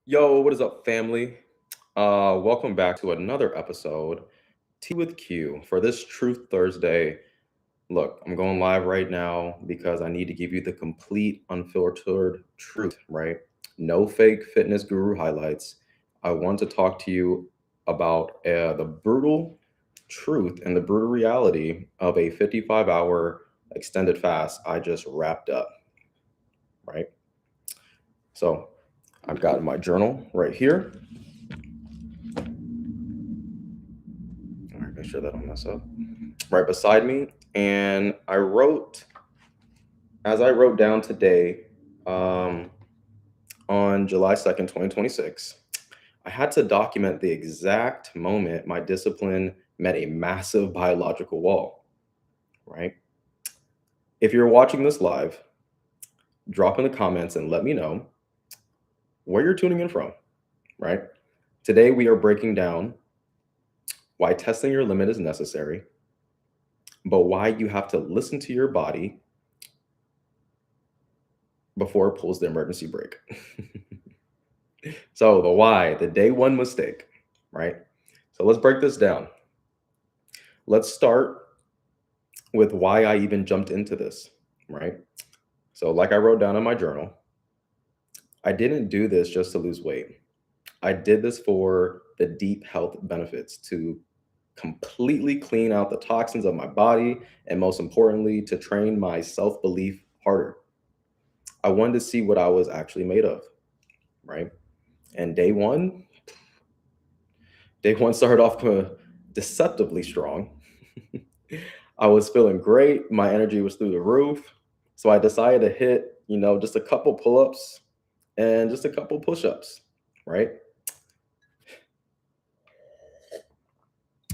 Yo, what is up, family? Welcome back to another episode, Tea with Q. For this Truth Thursday, look, I'm going live right now because I need to give you the complete, unfiltered truth, right? No fake fitness guru highlights. I want to talk to you about the brutal truth and the brutal reality of a 55-hour extended fast I just wrapped up, right? So I've got my journal right here. All right, make sure that I don't mess up. Right beside me, and as I wrote down today, um, on July 2nd, 2026, I had to document the exact moment my discipline met a massive biological wall, right? If you're watching this live, drop in the comments and let me know where you're tuning in from, right? Today, we are breaking down why testing your limit is necessary, but why you have to listen to your body before it pulls the emergency brake. So, the why, the day one mistake, right? So, let's break this down. Let's start with why I even jumped into this, right? So, like I wrote down in my journal, I didn't do this just to lose weight. I did this for the deep health benefits to completely clean out the toxins of my body and, most importantly, to train my self belief harder. I wanted to see what I was actually made of, right? And day one started off deceptively strong. I was feeling great. My energy was through the roof. So I decided to hit, just a couple pull ups and just a couple push ups, right?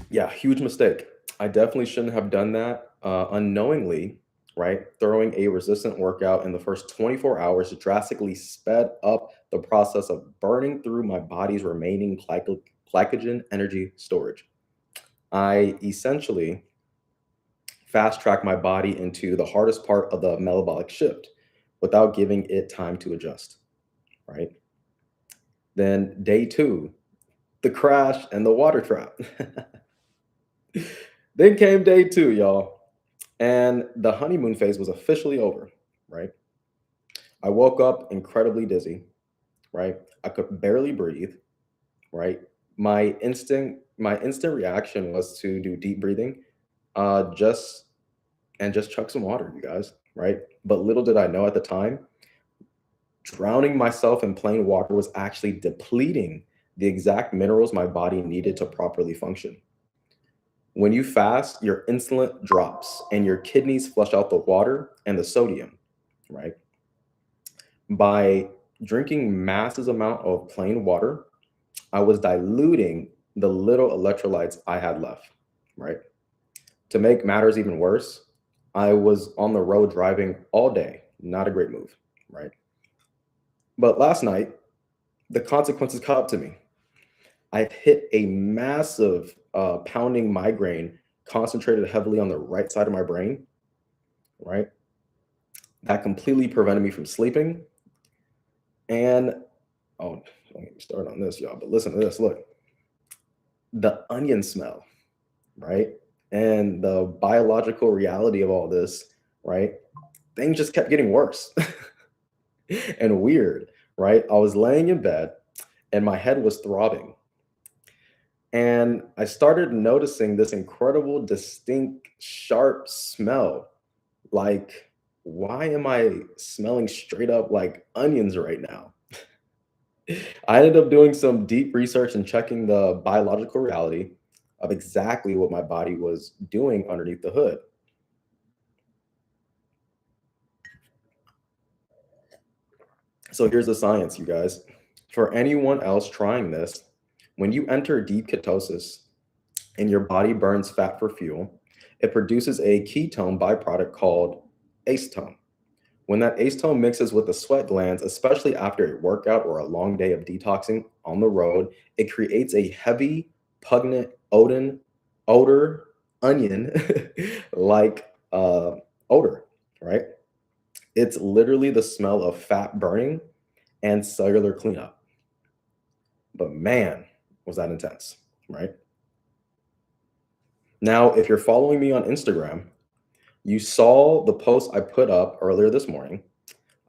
Yeah, huge mistake. I definitely shouldn't have done that unknowingly, right? Throwing a resistant workout in the first 24 hours drastically sped up the process of burning through my body's remaining glycogen energy storage. I essentially fast track my body into the hardest part of the metabolic shift without giving it time to adjust, right? Then day two, the crash and the water trap. Then came day two, y'all. And the honeymoon phase was officially over, right? I woke up incredibly dizzy, right? I could barely breathe, right? My instant reaction was to do deep breathing, just just chuck some water, you guys, right? But little did I know at the time, drowning myself in plain water was actually depleting the exact minerals my body needed to properly function. When you fast, your insulin drops and your kidneys flush out the water and the sodium, right? By drinking massive amount of plain water, I was diluting the little electrolytes I had left, right? To make matters even worse, I was on the road driving all day. Not a great move, right? But last night, the consequences caught up to me. I hit a massive pounding migraine concentrated heavily on the right side of my brain, right? That completely prevented me from sleeping. And oh, don't get me started on this, y'all. But listen to this. Look, the onion smell, right? And the biological reality of all this, right? Things just kept getting worse and weird, right? I was laying in bed and my head was throbbing. And I started noticing this incredible, distinct, sharp smell. Like, why am I smelling straight up like onions right now? I ended up doing some deep research and checking the biological reality of exactly what my body was doing underneath the hood. So here's the science, you guys. For anyone else trying this, when you enter deep ketosis and your body burns fat for fuel, it produces a ketone byproduct called acetone. When that acetone mixes with the sweat glands, especially after a workout or a long day of detoxing on the road, it creates a heavy, pungent odor, onion like odor, right? It's literally the smell of fat burning and cellular cleanup. But man, was that intense, right? Now, if you're following me on Instagram, you saw the post I put up earlier this morning.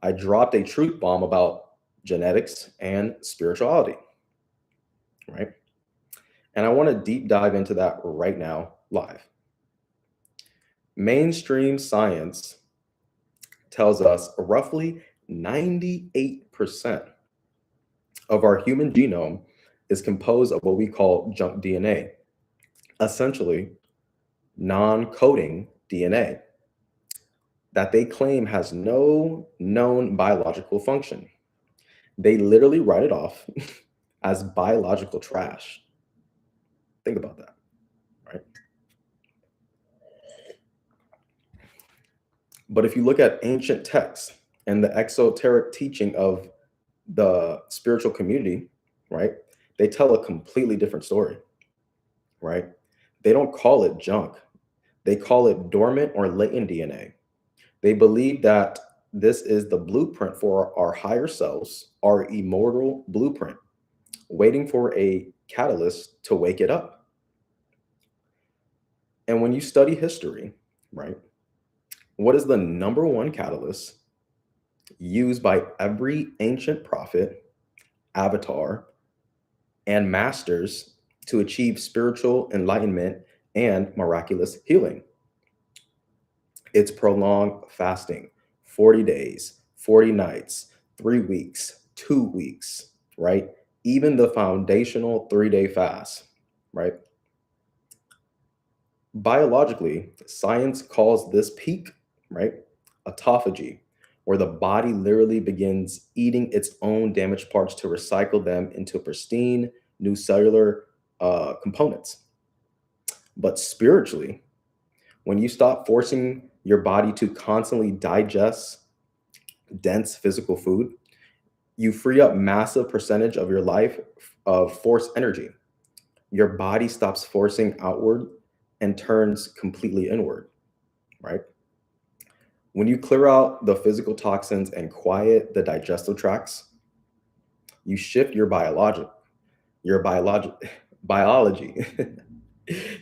I dropped a truth bomb about genetics and spirituality, right? And I want to deep dive into that right now, live. Mainstream science tells us roughly 98% of our human genome is composed of what we call junk DNA, essentially non coding DNA that they claim has no known biological function. They literally write it off as biological trash. Think about that, right? But if you look at ancient texts and the exoteric teaching of the spiritual community, right, they tell a completely different story, right? They don't call it junk, they call it dormant or latent DNA. They believe that this is the blueprint for our higher selves, our immortal blueprint, waiting for a catalyst to wake it up. And when you study history, right, what is the number one catalyst used by every ancient prophet, avatar, and masters to achieve spiritual enlightenment and miraculous healing? It's prolonged fasting, 40 days, 40 nights, 3 weeks, 2 weeks, right? Even the foundational 3-day fast, right? Biologically, science calls this peak, right? Autophagy, where the body literally begins eating its own damaged parts to recycle them into pristine new cellular components. But spiritually, when you stop forcing your body to constantly digest dense physical food, you free up massive percentage of your life of force energy. Your body stops forcing outward and turns completely inward, right? When you clear out the physical toxins and quiet the digestive tracts, you shift your biology.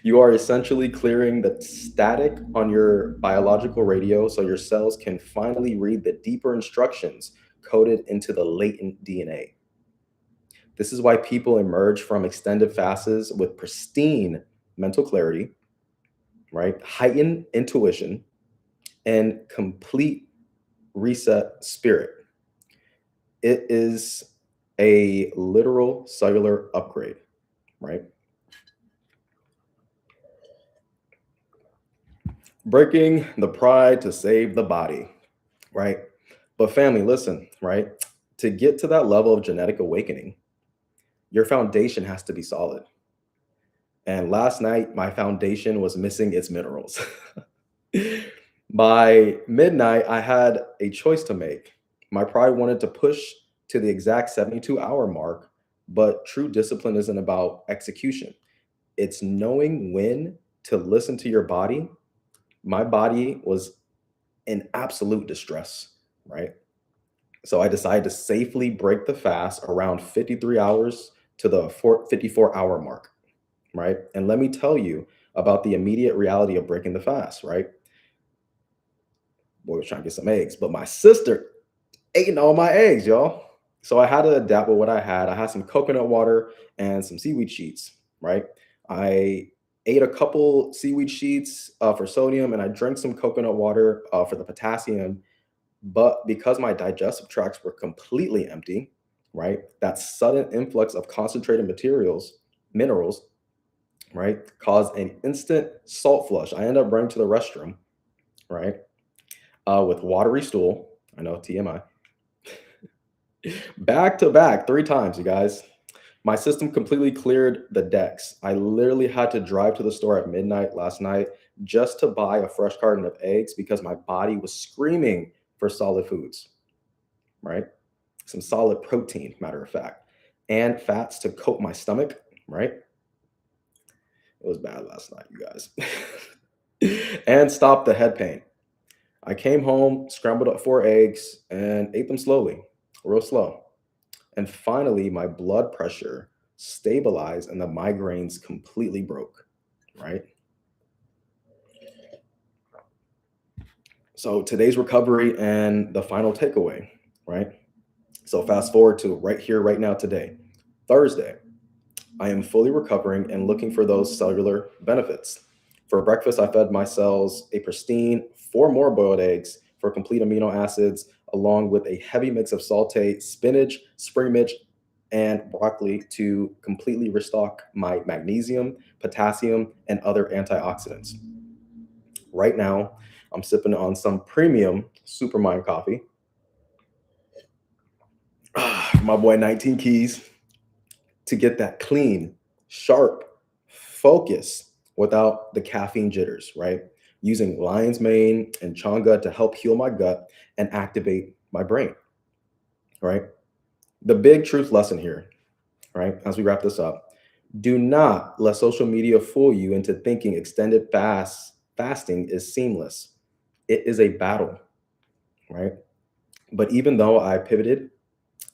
You are essentially clearing the static on your biological radio so your cells can finally read the deeper instructions coded into the latent DNA. This is why people emerge from extended fasts with pristine mental clarity, right? Heightened intuition and complete reset spirit. It is a literal cellular upgrade, right? Breaking the pride to save the body, right? But family, listen, right? To get to that level of genetic awakening, your foundation has to be solid. And last night, my foundation was missing its minerals. By midnight, I had a choice to make. My pride wanted to push to the exact 72-hour mark, but true discipline isn't about execution. It's knowing when to listen to your body. My body was in absolute distress, right? So I decided to safely break the fast around 53 hours to the 54-hour mark, right? And let me tell you about the immediate reality of breaking the fast, right? Boy was trying to get some eggs, but my sister ate all my eggs, y'all. So I had to adapt with what I had. I had some coconut water and some seaweed sheets, right? I ate a couple seaweed sheets for sodium and I drank some coconut water for the potassium. But because my digestive tracts were completely empty, right, that sudden influx of concentrated minerals, right, caused an instant salt flush. I ended up running to the restroom, right, with watery stool. I know, TMI. Back to back, 3 times, you guys. My system completely cleared the decks. I literally had to drive to the store at midnight last night just to buy a fresh carton of eggs because my body was screaming for solid foods, right? Some solid protein, matter of fact, and fats to coat my stomach, right? It was bad last night, you guys. And stop the head pain. I came home, scrambled up 4 eggs, and ate them slowly, real slow. And finally, my blood pressure stabilized, and the migraines completely broke, right? So today's recovery and the final takeaway, right? So fast forward to right here, right now, today, Thursday. I am fully recovering and looking for those cellular benefits. For breakfast, I fed my cells a pristine 4 more boiled eggs for complete amino acids, along with a heavy mix of sauteed spinach, spring mix, and broccoli to completely restock my magnesium, potassium, and other antioxidants. Right now, I'm sipping on some premium Supermind coffee. My boy 19 Keys to get that clean, sharp focus without the caffeine jitters, right? Using lion's mane and changa to help heal my gut and activate my brain, right? The big truth lesson here, right? As we wrap this up, do not let social media fool you into thinking extended fasting is seamless. It is a battle, right? But even though I pivoted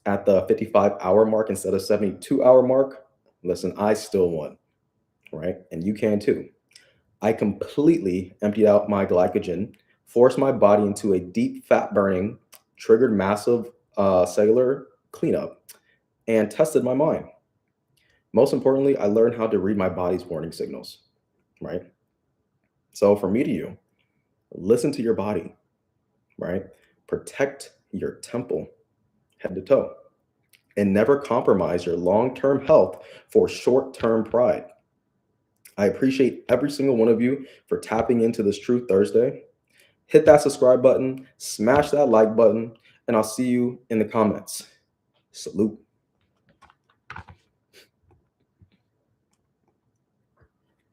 at the 55-hour mark instead of 72-hour mark, listen, I still won, right? And you can too. I completely emptied out my glycogen, forced my body into a deep fat burning, triggered massive cellular cleanup, and tested my mind. Most importantly, I learned how to read my body's warning signals, right? So for me to you, listen to your body, right? Protect your temple head to toe, and never compromise your long term health for short term pride. I appreciate every single one of you for tapping into this Truth Thursday. Hit that subscribe button, smash that like button, and I'll see you in the comments. Salute.